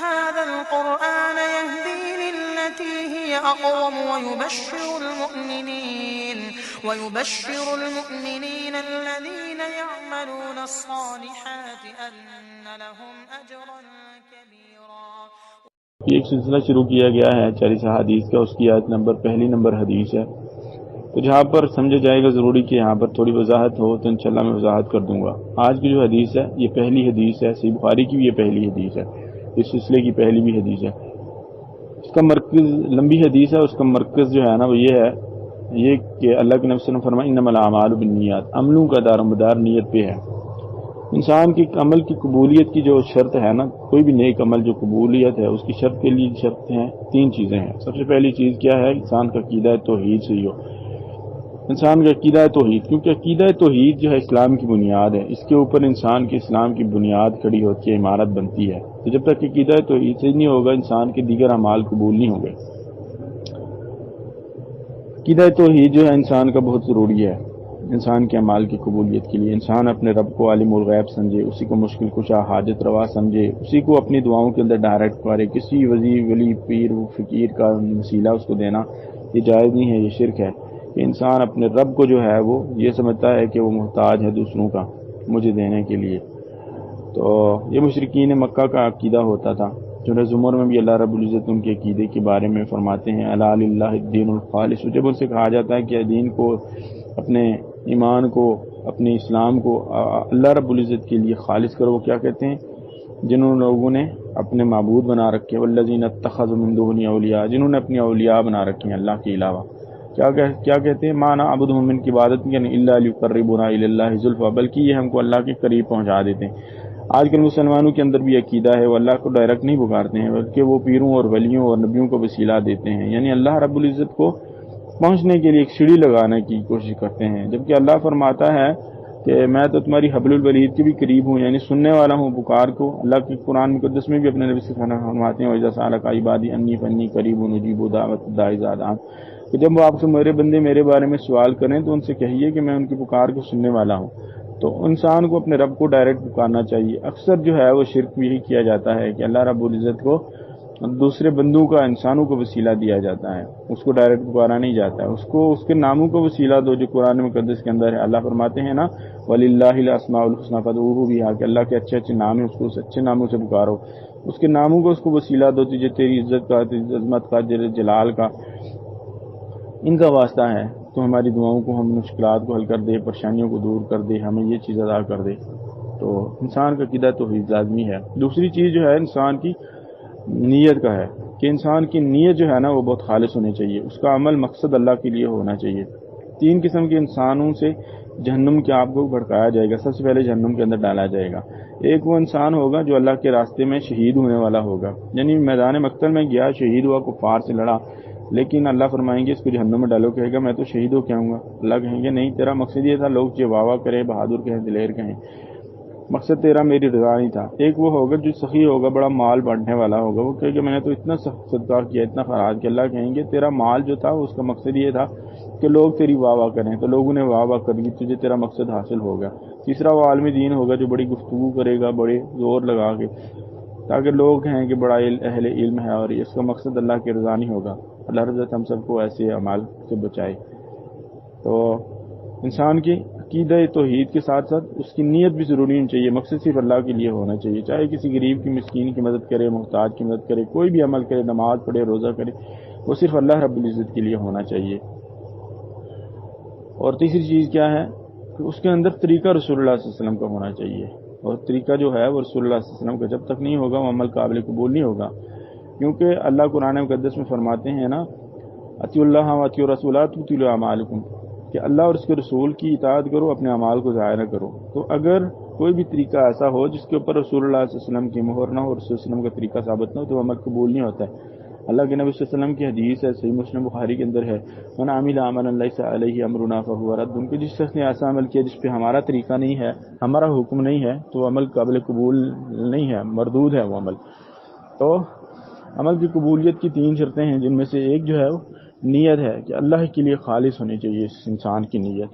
هذا القرآن يهدي للتي هي أقوم ويبشر المؤمنين الذين يعملون الصالحات أن لهم أجرا كبيرا. یہ ایک سلسلہ شروع کیا گیا ہے 40 حدیث کا، اس کی آیت پہلی نمبر حدیث ہے. تو جہاں پر سمجھا جائے گا ضروری کہ یہاں پر تھوڑی وضاحت ہو تو انشاءاللہ میں وضاحت کر دوں گا. آج کی جو حدیث ہے یہ پہلی حدیث ہے، صحیح بخاری کی بھی یہ پہلی حدیث ہے، اس سلسلے کی پہلی بھی حدیث ہے. اس کا مرکز لمبی حدیث ہے، اس کا مرکز جو ہے نا وہ یہ ہے کہ اللہ کے نبی صلی اللہ علیہ وسلم فرمایا انما الاعمال بالنیات، عملوں کا دار و مدار نیت پہ ہے. انسان کی عمل کی قبولیت کی جو شرط ہے نا، کوئی بھی نیک عمل جو قبولیت ہے اس کی شرط کے لیے شرط ہیں 3 چیزیں ہیں. سب سے پہلی چیز کیا ہے؟ انسان کا عقیدہ توحید صحیح ہو. انسان کا عقیدہ توحید، کیونکہ عقیدہ توحید جو ہے اسلام کی بنیاد ہے، اس کے اوپر انسان کے اسلام کی بنیاد کھڑی ہوتی ہے، عمارت بنتی ہے. تو جب تک عقیدہ توحید صحیح نہیں ہوگا انسان کے دیگر اعمال قبول نہیں ہوں گے. عقیدہ توحید جو ہے انسان کا بہت ضروری ہے انسان کے اعمال کی قبولیت کے لیے. انسان اپنے رب کو عالم الغیب سمجھے، اسی کو مشکل کشا حاجت روا سمجھے، اسی کو اپنی دعاؤں کے اندر ڈائریکٹ کرے. کسی ولی پیر فقیر کا وسیلہ اس کو دینا یہ جائز نہیں ہے، یہ شرک ہے. کہ انسان اپنے رب کو جو ہے وہ یہ سمجھتا ہے کہ وہ محتاج ہے دوسروں کا مجھے دینے کے لیے. تو یہ مشرکین مکہ کا عقیدہ ہوتا تھا. سورہ زمر میں بھی اللہ رب العزت ان کے عقیدے کے بارے میں فرماتے ہیں الا للہ الدین الخالص. جب ان سے کہا جاتا ہے کہ دین کو، اپنے ایمان کو، اپنے اسلام کو اللہ رب العزت کے لیے خالص کرو، وہ کیا کہتے ہیں؟ جنہوں لوگوں نے اپنے معبود بنا رکھے، والذین اتخذوا من دونہ اولیاء، جنہوں نے اپنی اولیاء بنا رکھے ہیں اللہ کے علاوہ. کیا کہتے ہیں؟ ما نعبدہم من کی عبادت یعنی الا لیقربونا الی اللہ زلفی، بلکہ یہ ہم کو اللہ کے قریب پہنچا دیتے ہیں. آج کل مسلمانوں کے اندر بھی عقیدہ ہے وہ اللہ کو ڈائریکٹ نہیں پکارتے ہیں بلکہ وہ پیروں اور ولیوں اور نبیوں کو وسیلہ دیتے ہیں، یعنی اللہ رب العزت کو پہنچنے کے لیے ایک سیڑھی لگانے کی کوشش کرتے ہیں. جبکہ اللہ فرماتا ہے کہ میں تو تمہاری حبل الورید کے بھی قریب ہوں، یعنی سننے والا ہوں پکار کو. اللہ کے قرآن مقدس میں بھی اپنے نبی سے فرماتے ہیں وَإِذَا سَأَلَكَ عِبَادِي عَنِّي فَإِنِّي قَرِيبٌ أُجِيبُ دَعْوَةَ الدَّاعِ إِذَا دَعَانِ، کہ جب وہ آپ سے میرے بندے میرے بارے میں سوال کریں تو ان سے کہیے کہ میں ان کی پکار کو سننے والا ہوں. تو انسان کو اپنے رب کو ڈائریکٹ پکارنا چاہیے. اکثر جو ہے وہ شرک بھی ہی کیا جاتا ہے کہ اللہ رب العزت کو دوسرے بندوں کا، انسانوں کو وسیلہ دیا جاتا ہے، اس کو ڈائریکٹ پکارا نہیں جاتا ہے. اس کے ناموں کو وسیلہ دو جو قرآن مقدس کے اندر ہے. اللہ فرماتے ہیں نا وَلِلَّهِ الْأَسْمَاءُ الْحُسْنَىٰ فَادْعُوهُ بِهَا، کہ اللہ کے اچھے اچھے نام ہیں، اس کو اس اچھے ناموں سے پکارو. اس کے ناموں کو اس کو وسیلہ دو جو تیری عزت کا، تیری عظمت کا، جلال کا، ان کا واسطہ ہے. تو ہماری دعاؤں کو، ہم مشکلات کو حل کر دے، پریشانیوں کو دور کر دے، ہمیں یہ چیز ادا کر دے. تو انسان کا عقیدہ توحید لازمی ہے. دوسری چیز جو ہے انسان کی نیت کا ہے کہ انسان کی نیت جو ہے نا وہ بہت خالص ہونی چاہیے، اس کا عمل مقصد اللہ کے لیے ہونا چاہیے. 3 قسم کے انسانوں سے جہنم کے آپ کو بھڑکایا جائے گا. سب سے پہلے جہنم کے اندر ڈالا جائے گا. ایک وہ انسان ہوگا جو اللہ کے راستے میں شہید ہونے والا ہوگا، یعنی میدان مقتل میں گیا، شہید ہوا، کفار سے لڑا، لیکن اللہ فرمائیں گے اس کو جہنم میں ڈالو، کہے گا میں تو شہید ہو کے آؤں گا. اللہ کہیں گے نہیں، تیرا مقصد یہ تھا لوگ جو واہ واہ کریں، بہادر کہیں، دلیر کہیں، مقصد تیرا میری رضا نہیں تھا. ایک وہ ہوگا جو سخی ہوگا، بڑا مال بانٹنے والا ہوگا، وہ کہے گا میں نے تو اتنا صدقہ کیا، اتنا خراج کیا. اللہ کہیں گے تیرا مال جو تھا اس کا مقصد یہ تھا کہ لوگ تیری واہ واہ کریں، تو لوگوں نے واہ واہ کر دی، تجھے تیرا مقصد حاصل ہوگا. تیسرا وہ عالم دین ہوگا جو بڑی گفتگو کرے گا، بڑے زور لگا کے، تاکہ لوگ کہیں کہ بڑا اہل علم ہے، اور اس کا مقصد اللہ کی رضا نہیں ہوگا. اللہ رضا ہم سب کو ایسے اعمال سے بچائے. تو انسان کی عقیدہ توحید کے ساتھ ساتھ اس کی نیت بھی ضروری ہونی چاہیے. مقصد صرف اللہ کے لیے ہونا چاہیے، چاہے کسی غریب کی، مسکین کی مدد کرے، محتاج کی مدد کرے، کوئی بھی عمل کرے، نماز پڑھے، روزہ کرے، وہ صرف اللہ رب العزت کے لیے ہونا چاہیے. اور تیسری چیز کیا ہے کہ اس کے اندر طریقہ رسول اللہ صلی اللہ علیہ وسلم کا ہونا چاہیے. اور طریقہ جو ہے وہ رسول اللہ صلی اللہ علیہ وسلم کا جب تک نہیں ہوگا وہ عمل قابل قبول نہیں ہوگا. کیونکہ اللہ قرآن مقدس میں فرماتے ہیں نا اطیعوا اللہ واطیعوا الرسول تبطلوا اعمالکم، کہ اللہ اور اس کے رسول کی اطاعت کرو، اپنے اعمال کو ضائع نہ کرو. تو اگر کوئی بھی طریقہ ایسا ہو جس کے اوپر رسول اللہ صلی اللہ علیہ وسلم کی مہر نہ ہو اور رسول اللہ علیہ وسلم کا طریقہ ثابت نہ ہو تو عمل قبول نہیں ہوتا ہے. اللہ کے نبی صلی اللہ علیہ وسلم کی حدیث ہے، صحیح مسلم بخاری کے اندر ہے، من عمل عملا لیس علیہ امرنا فہو رد، کہ جس شخص نے ایسا عمل کیا جس پہ ہمارا طریقہ نہیں ہے، ہمارا حکم نہیں ہے، تو وہ عمل قابل قبول نہیں ہے، مردود ہے وہ عمل. تو عمل کی قبولیت کی 3 شرطیں ہیں، جن میں سے ایک جو ہے وہ نیت ہے کہ اللہ کے لیے خالص ہونی چاہیے اس انسان کی نیت.